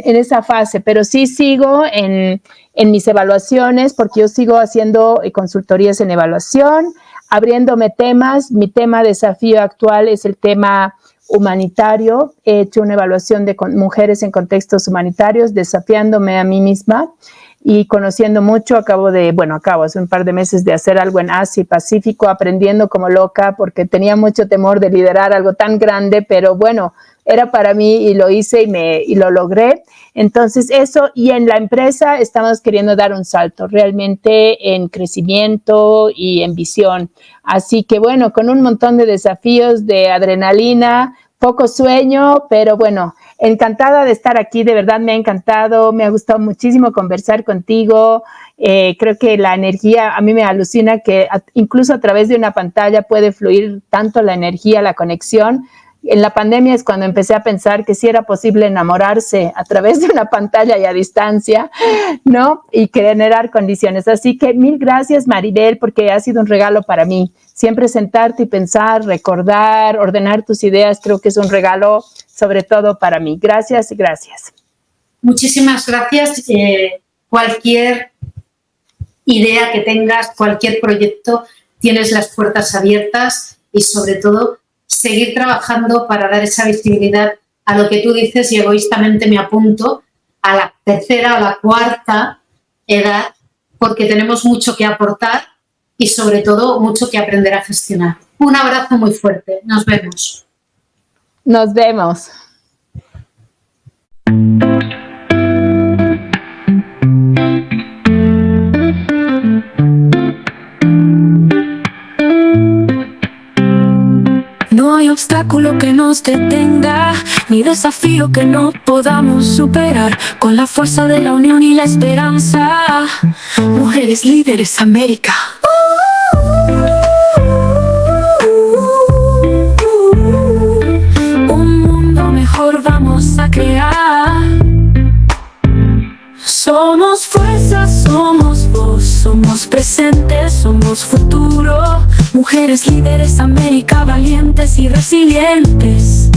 esa fase, pero sí sigo en mis evaluaciones, porque yo sigo haciendo consultorías en evaluación, abriéndome temas. Mi tema desafío actual es el tema humanitario. He hecho una evaluación de mujeres en contextos humanitarios, desafiándome a mí misma y conociendo mucho. Acabo hace un par de meses de hacer algo en Asia y Pacífico, aprendiendo como loca, porque tenía mucho temor de liderar algo tan grande, pero bueno, era para mí y lo hice y lo logré. Entonces eso, y en la empresa estamos queriendo dar un salto realmente en crecimiento y en visión. Así que bueno, con un montón de desafíos, de adrenalina, poco sueño, pero bueno, encantada de estar aquí, de verdad me ha encantado, me ha gustado muchísimo conversar contigo Creo que la energía, a mí me alucina que incluso a través de una pantalla puede fluir tanto la energía, la conexión. En la pandemia es cuando empecé a pensar que sí era posible enamorarse a través de una pantalla y a distancia, ¿no? Y generar condiciones. Así que mil gracias, Maribel, porque ha sido un regalo para mí. Siempre sentarte y pensar, recordar, ordenar tus ideas, creo que es un regalo sobre todo para mí. Gracias y gracias. Muchísimas gracias. Cualquier idea que tengas, cualquier proyecto, tienes las puertas abiertas y sobre todo seguir trabajando para dar esa visibilidad a lo que tú dices, y egoístamente me apunto a la tercera o la cuarta edad, porque tenemos mucho que aportar y sobre todo mucho que aprender a gestionar. Un abrazo muy fuerte. Nos vemos. Nos vemos. No hay obstáculo que nos detenga, ni desafío que no podamos superar. Con la fuerza de la unión y la esperanza, Mujeres Líderes América. Un mundo mejor vamos a crear. Somos fuerza, somos voz, somos presente, somos futuro. Mujeres Líderes América, valientes y resilientes,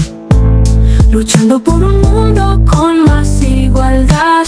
luchando por un mundo con más igualdad.